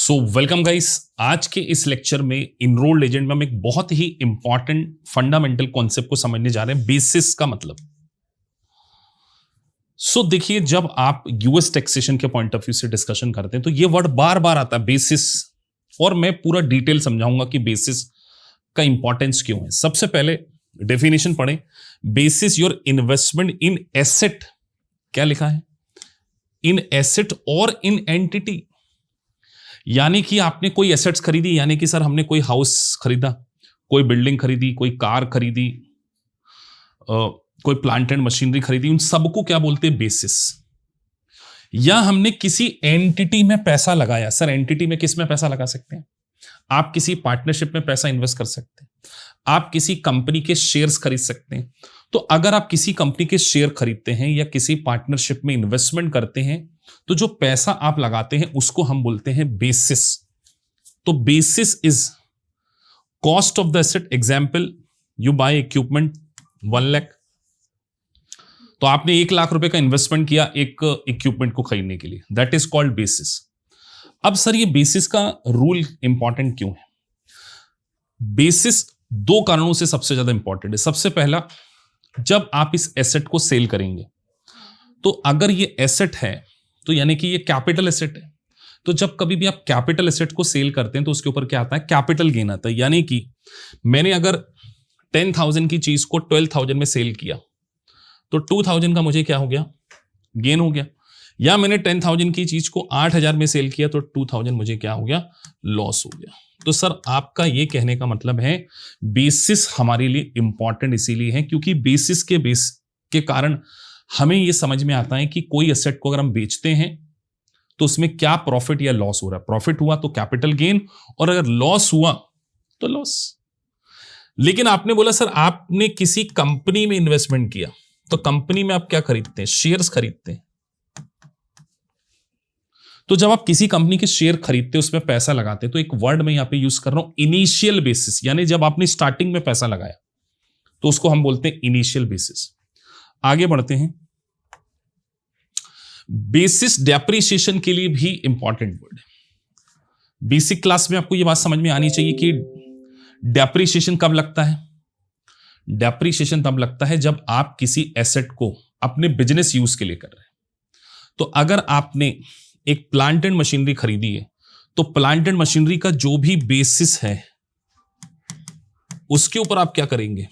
So welcome guys. आज के इस लेक्चर में इनरोल्ड एजेंट में हम एक बहुत ही इंपॉर्टेंट फंडामेंटल कॉन्सेप्ट को समझने जा रहे हैं, बेसिस का मतलब। देखिए, जब आप यूएस टैक्सेशन के पॉइंट ऑफ व्यू से डिस्कशन करते हैं तो ये वर्ड बार बार आता है, बेसिस। और मैं पूरा डिटेल समझाऊंगा कि बेसिस का इंपॉर्टेंस क्यों है। सबसे पहले डेफिनेशन पढ़ें। Basis your investment in asset. क्या लिखा है? इन एसेट और इन एंटिटी। यानी कि आपने कोई एसेट्स खरीदी, यानी कि सर हमने कोई हाउस खरीदा, कोई बिल्डिंग खरीदी, कोई कार खरीदी, कोई प्लांट एंड मशीनरी खरीदी, उन सबको क्या बोलते हैं? बेसिस। या हमने किसी एंटिटी में पैसा लगाया। सर एंटिटी में किस में पैसा लगा सकते हैं? आप किसी पार्टनरशिप में पैसा इन्वेस्ट कर सकते हैं, आप किसी कंपनी के शेयर्स खरीद सकते हैं। तो अगर आप किसी कंपनी के शेयर खरीदते हैं या किसी पार्टनरशिप में इन्वेस्टमेंट करते हैं तो जो पैसा आप लगाते हैं उसको हम बोलते हैं बेसिस। तो basis is cost of the asset. Example, you buy equipment 1 lakh, तो आपने 1 लाख रुपए का इन्वेस्टमेंट किया एक इक्विपमेंट को खरीदने के लिए, दैट इज कॉल्ड बेसिस। अब सर ये बेसिस का रूल इंपॉर्टेंट क्यों है? बेसिस 2 कारणों से सबसे ज्यादा इंपॉर्टेंट है। सबसे पहला, जब आप इस एसेट को सेल करेंगे तो अगर ये एसेट है तो यानी कि ये कैपिटल एसेट है, तो जब कभी भी आप कैपिटल एसेट को सेल करते हैं तो उसके ऊपर क्या आता है? कैपिटल गेन आता है। यानी कि मैंने अगर 10,000 की चीज को 12,000 में सेल किया तो 2,000 का मुझे क्या हो गया? गेन हो गया। या मैंने 10,000 की चीज को 8,000 में सेल किया तो 2,000 मुझे क्या हो गया? लॉस हो गया। तो सर आपका ये कहने का मतलब है बेसिस हमारे लिए इंपॉर्टेंट इसीलिए है क्योंकि बेसिस के कारण हमें ये समझ में आता है कि कोई एसेट को अगर हम बेचते हैं तो उसमें क्या प्रॉफिट या लॉस हो रहा है। प्रॉफिट हुआ तो कैपिटल गेन, और अगर लॉस हुआ तो लॉस। लेकिन आपने बोला सर आपने किसी कंपनी में इन्वेस्टमेंट किया, तो कंपनी में आप क्या खरीदते हैं? शेयर्स खरीदते हैं। तो जब आप किसी कंपनी के शेयर खरीदते हैं, उसमें पैसा लगाते हैं, तो एक वर्ड मैं यहां पे यूज कर रहा हूं, इनिशियल बेसिस। यानी जब आपने स्टार्टिंग में पैसा लगाया तो उसको हम बोलते हैं इनिशियल बेसिस। आगे बढ़ते हैं। बेसिस डेप्रिसिएशन के लिए भी इंपॉर्टेंट वर्ड है। बेसिक क्लास में आपको यह बात समझ में आनी चाहिए कि डेप्रिसिएशन कब लगता है? डेप्रिसिएशन तब लगता है जब आप किसी एसेट को अपने बिजनेस यूज के लिए कर रहे हैं। तो अगर आपने एक प्लांट एंड मशीनरी खरीदी है तो प्लांट एंड मशीनरी का जो भी बेसिस है उसके ऊपर आप क्या करेंगे?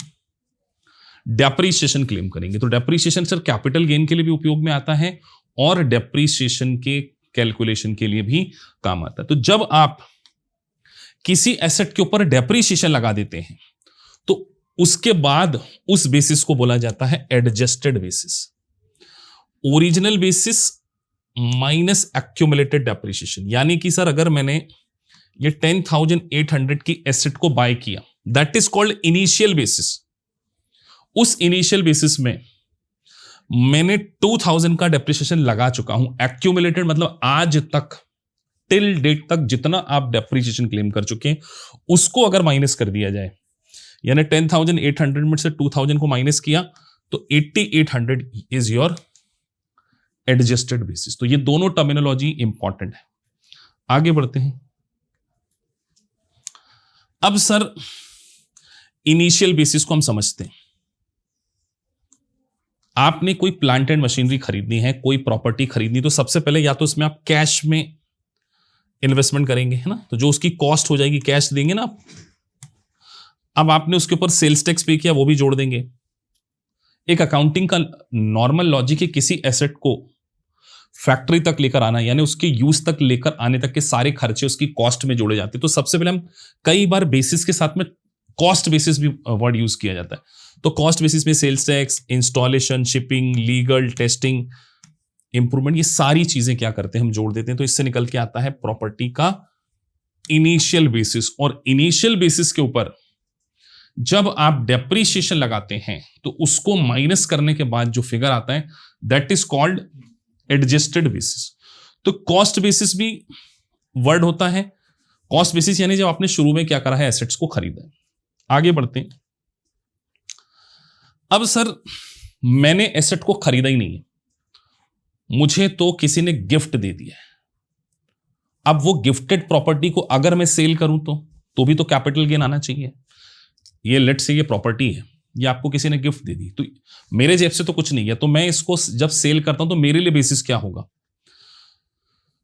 डेप्रिसिएशन क्लेम करेंगे। तो डेप्रिसिएशन सर कैपिटल गेन के लिए भी उपयोग में आता है और डेप्रिसिएशन के कैलकुलेशन के लिए भी काम आता है। तो जब आप किसी एसेट के ऊपर डेप्रिसिएशन लगा देते हैं तो उसके बाद उस बेसिस को बोला जाता है adjusted basis. Original basis minus accumulated depreciation. यानी कि सर अगर मैंने ये 10,800 की एसेट को बाय किया, that is called initial basis. उस इनिशियल बेसिस में मैंने 2,000 का डेप्रिसिएशन लगा चुका हूं। एक्यूमुलेटेड मतलब आज तक, टिल डेट तक जितना आप डेप्रिसिएशन क्लेम कर चुके हैं उसको अगर माइनस कर दिया जाए, यानी 10,800 में से 2,000 को माइनस किया तो 8,800 इज योर एडजस्टेड बेसिस। तो ये दोनों टर्मिनोलॉजी इंपॉर्टेंट है। आगे बढ़ते हैं। अब सर इनिशियल बेसिस को हम समझते हैं। आपने कोई प्लांट एंड मशीनरी खरीदनी है, कोई प्रॉपर्टी खरीदनी, तो सबसे पहले या तो उसमें आप कैश में इन्वेस्टमेंट करेंगे, है ना? तो जो उसकी कॉस्ट हो जाएगी कैश देंगे ना आप। अब आपने उसके ऊपर सेल्स टैक्स पे किया, वो भी जोड़ देंगे। एक अकाउंटिंग का नॉर्मल लॉजिक है, किसी एसेट को फैक्ट्री तक लेकर आना, यानी उसके यूज तक लेकर आने तक के सारे खर्चे उसकी कॉस्ट में जोड़े जाते हैं। तो सबसे पहले हम कई बार बेसिस के साथ में कॉस्ट बेसिस भी वर्ड यूज किया जाता है। तो कॉस्ट बेसिस में sales tax, installation, shipping, legal, testing, improvement, ये सारी चीजें क्या करते हैं? हम जोड़ देते हैं। तो इससे निकल के आता है प्रॉपर्टी का इनिशियल बेसिस। और इनिशियल बेसिस के ऊपर जब आप डेप्रिसिएशन लगाते हैं तो उसको माइनस करने के बाद जो फिगर आता है that is called adjusted basis. तो कॉस्ट बेसिस भी वर्ड होता है। कॉस्ट बेसिस यानी जब आपने शुरू में क्या करा है? एसेट्स को खरीदा है। आगे बढ़ते हैं। अब सर मैंने एसेट को खरीदा ही नहीं है, मुझे तो किसी ने गिफ्ट दे दिया है। अब वो गिफ्टेड प्रॉपर्टी को अगर मैं सेल करूं तो भी तो कैपिटल गेन आना चाहिए। ये लेट से ये प्रॉपर्टी है, ये आपको किसी ने गिफ्ट दे दी, तो मेरे जेब से तो कुछ नहीं है, तो मैं इसको जब सेल करता हूं तो मेरे लिए बेसिस क्या होगा?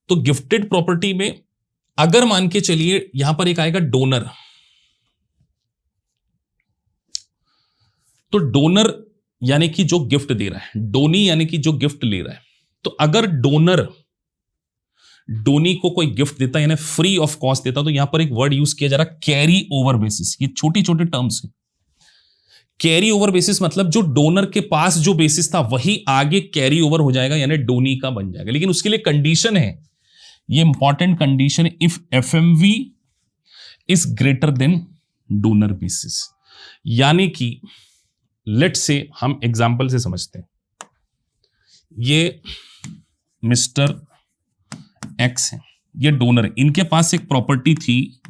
तो गिफ्टेड प्रॉपर्टी में अगर मान के चलिए यहां पर एक आएगा डोनर, तो डोनर यानी कि जो गिफ्ट दे रहा है, डोनी यानी कि जो गिफ्ट ले रहा है। तो अगर डोनर डोनी को कोई गिफ्ट देता है यानी फ्री ऑफ कॉस्ट देता, तो यहां पर एक वर्ड यूज किया जा रहा है कैरी ओवर बेसिस। ये छोटी छोटे टर्म्स हैं। कैरी ओवर बेसिस मतलब जो डोनर के पास जो बेसिस था वही आगे कैरी ओवर हो जाएगा यानी डोनी का बन जाएगा। लेकिन उसके लिए कंडीशन है, ये इंपॉर्टेंट कंडीशन है, if FMV is greater than donor basis. यानी कि लेट से हम एग्जांपल से समझते हैं, ये मिस्टर एक्स है, ये डोनर है, इनके पास एक प्रॉपर्टी थी,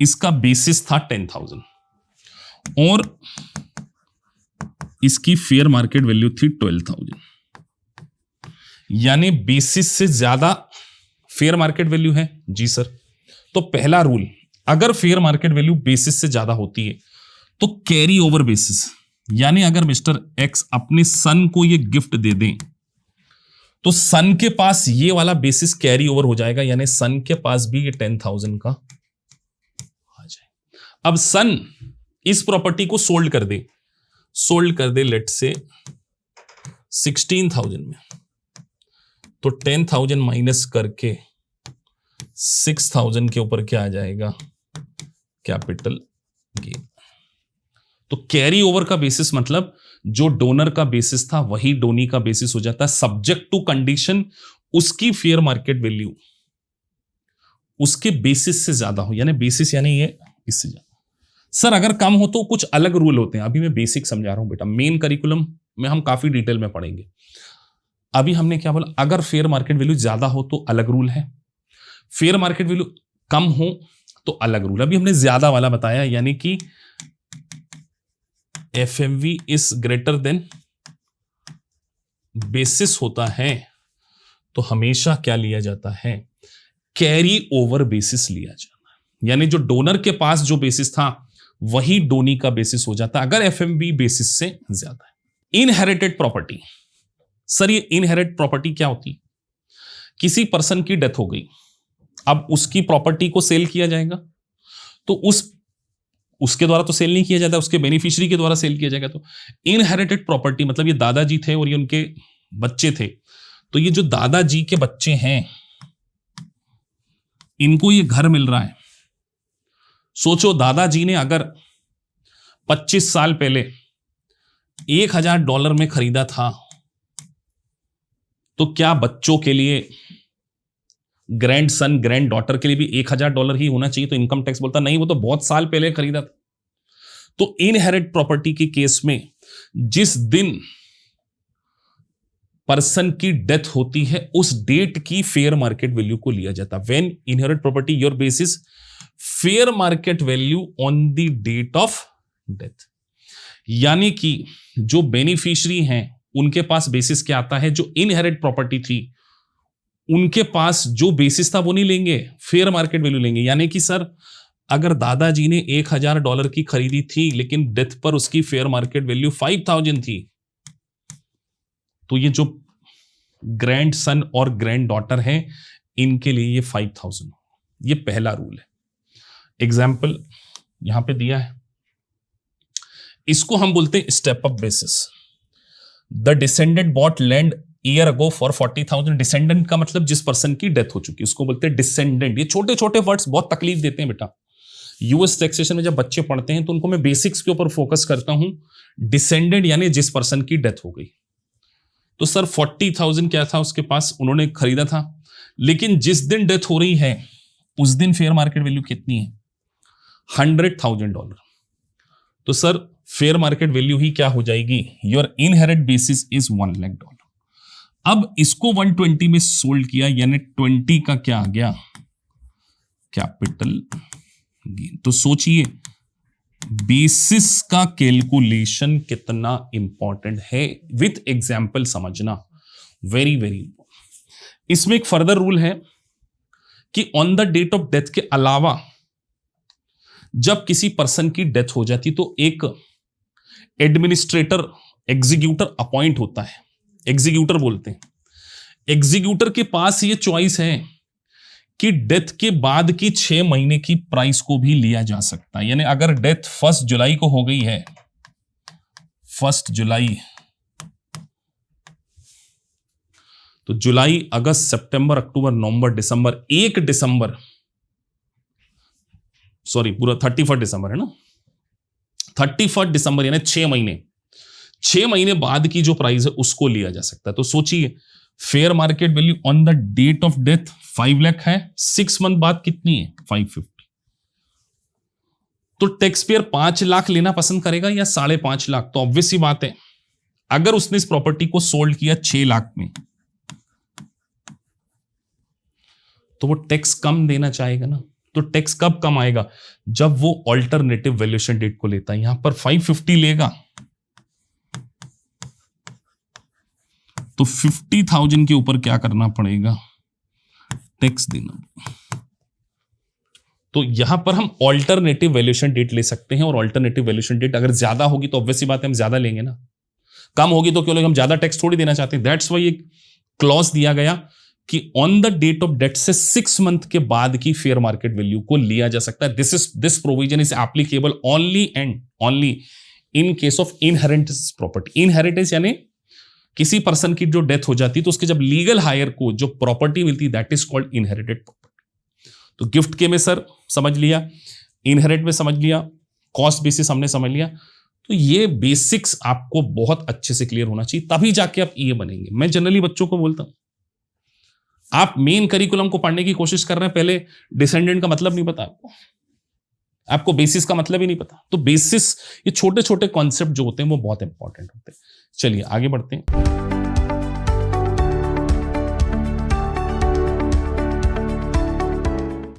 इसका बेसिस था 10,000 और इसकी फेयर मार्केट वैल्यू थी 12,000। यानी बेसिस से ज्यादा फेयर मार्केट वैल्यू है जी सर। तो पहला रूल, अगर फेयर मार्केट वैल्यू बेसिस से ज्यादा होती है तो कैरी ओवर बेसिस, यानी अगर मिस्टर एक्स अपने सन को ये गिफ्ट दे दें तो सन के पास ये वाला बेसिस कैरी ओवर हो जाएगा, यानी सन के पास भी ये 10,000 का आ जाए। अब सन इस प्रॉपर्टी को सोल्ड कर दे लेट से 16,000 में, तो 10,000 माइनस करके 6,000 के ऊपर क्या आ जाएगा? Capital gain. तो कैरी ओवर का बेसिस मतलब जो डोनर का बेसिस था वही डोनी का बेसिस हो जाता है, सब्जेक्ट टू कंडीशन उसकी फेयर मार्केट वैल्यू उसके बेसिस से ज्यादा हो, यानी बेसिस यानी ये इससे ज्यादा। सर अगर कम हो तो कुछ अलग रूल होते हैं, अभी मैं बेसिक समझा रहा हूं बेटा, मेन करिकुलम में हम काफी डिटेल में पढ़ेंगे। अभी हमने क्या बोला, अगर फेयर मार्केट वैल्यू ज्यादा हो तो अलग रूल है, फेयर मार्केट वैल्यू कम हो तो अलग रूल। अभी हमने ज्यादा वाला बताया, यानी कि FMV is greater than basis होता है तो हमेशा क्या लिया जाता है? कैरी ओवर बेसिस लिया जाता है, यानी जो डोनर के पास जो बेसिस था वही डोनी का बेसिस हो जाता है अगर एफएमवी बेसिस से ज्यादा है। इनहेरिटेड प्रॉपर्टी, सर ये इनहेरिट प्रॉपर्टी क्या होती है? किसी पर्सन की डेथ हो गई, अब उसकी प्रॉपर्टी को सेल किया जाएगा, तो उसके द्वारा तो सेल नहीं किया जाता, उसके बेनिफिशियरी के द्वारा सेल किया जाएगा। तो इनहेरिटेड प्रॉपर्टी मतलब ये दादाजी थे और ये उनके बच्चे थे, तो ये जो दादाजी के बच्चे हैं इनको ये घर मिल रहा है। सोचो दादाजी ने अगर 25 साल पहले $1,000 में खरीदा था, तो क्या बच्चों के लिए, ग्रैंड सन ग्रैंड डॉटर के लिए भी $1,000 ही होना चाहिए? तो इनकम टैक्स बोलता नहीं, वो तो बहुत साल पहले खरीदा था। तो इनहेरिट प्रॉपर्टी के केस में जिस दिन पर्सन की डेथ होती है उस डेट की फेयर मार्केट वैल्यू को लिया जाता है। When inherit property your basis fair market value on the date of death, यानी कि जो बेनिफिशियरी हैं उनके पास बेसिस क्या आता है? जो इनहेरिट प्रॉपर्टी थी उनके पास जो बेसिस था वो नहीं लेंगे, फेयर मार्केट वैल्यू लेंगे। यानी कि सर अगर दादाजी ने $1,000 की खरीदी थी लेकिन डेथ पर उसकी फेयर मार्केट वैल्यू 5,000 थी, तो ये जो ग्रैंड सन और ग्रैंड डॉटर हैं इनके लिए ये 5,000। ये पहला रूल है। एग्जाम्पल यहां पे दिया है, इसको हम बोलते हैं step up basis. The descendant bought land year ago for 40,000। Descendant का मतलब जिस पर्सन की डेथ हो चुकी, उसको बोलते हैं डिसेंडेंट। ये छोटे छोटे वर्ड्स बहुत तकलीफ देते हैं बेटा। यूएस टैक्सेशन में जब बच्चे पढ़ते हैं तो उनको मैं बेसिक्स के ऊपर फोकस करता हूं। डिसेंडेंट यानी जिस पर्सन की डेथ हो गई, तो सर 40,000 क्या था उसके पास, उन्होंने खरीदा था, लेकिन जिस दिन डेथ हो रही है उस दिन फेयर मार्केट वैल्यू कितनी है? $100,000। तो सर फेयर मार्केट वैल्यू ही क्या हो जाएगी? Your inherit basis is $1,00,000। अब इसको 120 में सोल्ड किया, यानी 20 का क्या आ गया? Capital gain. तो सोचिए बेसिस का कैलकुलेशन कितना इंपॉर्टेंट है, विथ एग्जाम्पल समझना वेरी वेरी इंपॉर्टेंट। इसमें एक फर्दर रूल है, कि on the date of death के अलावा जब किसी पर्सन की डेथ हो जाती तो एक एडमिनिस्ट्रेटर, एग्जीक्यूटर अपॉइंट होता है, एग्जीक्यूटर बोलते हैं। एग्जीक्यूटर के पास ये चॉइस है कि डेथ के बाद की 6 महीने की प्राइस को भी लिया जा सकता है। यानी अगर डेथ 1 जुलाई को हो गई है, 1 जुलाई, तो जुलाई, अगस्त, सितंबर, अक्टूबर, नवंबर, दिसंबर, 1 दिसंबर, सॉरी पूरा 31 दिसंबर है ना, 31 दिसंबर यानी 6 महीने, 6 महीने बाद की जो प्राइस है उसको लिया जा सकता है। तो सोचिए fair market value on the date of death 5 lakh है, 6 मंथ बाद कितनी है 550। तो टैक्स पेयर 5 लाख लेना पसंद करेगा या 5.5 लाख? तो ऑब्वियस सी बात है, अगर उसने इस प्रॉपर्टी को सोल्ड किया 6 लाख में तो वो टैक्स कम देना चाहेगा ना। तो टैक्स कब कम आएगा? जब वो ऑल्टरनेटिव वैल्यूएशन डेट को लेता है। यहां पर 550 लेगा तो 50,000 के ऊपर क्या करना पड़ेगा? टैक्स देना। तो यहां पर हम ऑल्टरनेटिव वैल्यूएशन डेट ले सकते हैं, और ऑल्टरनेटिव वैल्यूएशन डेट अगर ज्यादा होगी तो ऑब्वियस सी बात है हम ज्यादा लेंगे ना, कम होगी तो क्यों लेंगे, हम ज्यादा टैक्स थोड़ी देना चाहते हैं। दैट्स वाई एक क्लॉज दिया गया कि on the date of death से 6 मंथ के बाद की फेयर मार्केट वैल्यू को लिया जा सकता है। This provision is applicable only and only in case of inheritance property. Inheritance यानी किसी पर्सन की जो डेथ हो जाती है तो उसके जब लीगल हायर को जो प्रॉपर्टी मिलती है that is called inherited property. तो गिफ्ट के में सर समझ लिया, इनहेरिट में समझ लिया, कॉस्ट बेसिस हमने समझ लिया। तो ये बेसिक्स आपको बहुत अच्छे से क्लियर होना चाहिए, तभी जाके आप ये बनेंगे। मैं जनरली बच्चों को बोलता हूं आप मेन करिकुलम को पढ़ने की कोशिश कर रहे हैं, पहले डिसेंडेंट का मतलब नहीं पता आपको बेसिस का मतलब ही नहीं पता। तो बेसिस, ये छोटे छोटे कॉन्सेप्ट जो होते हैं वो बहुत इंपॉर्टेंट होते हैं। चलिए आगे बढ़ते हैं।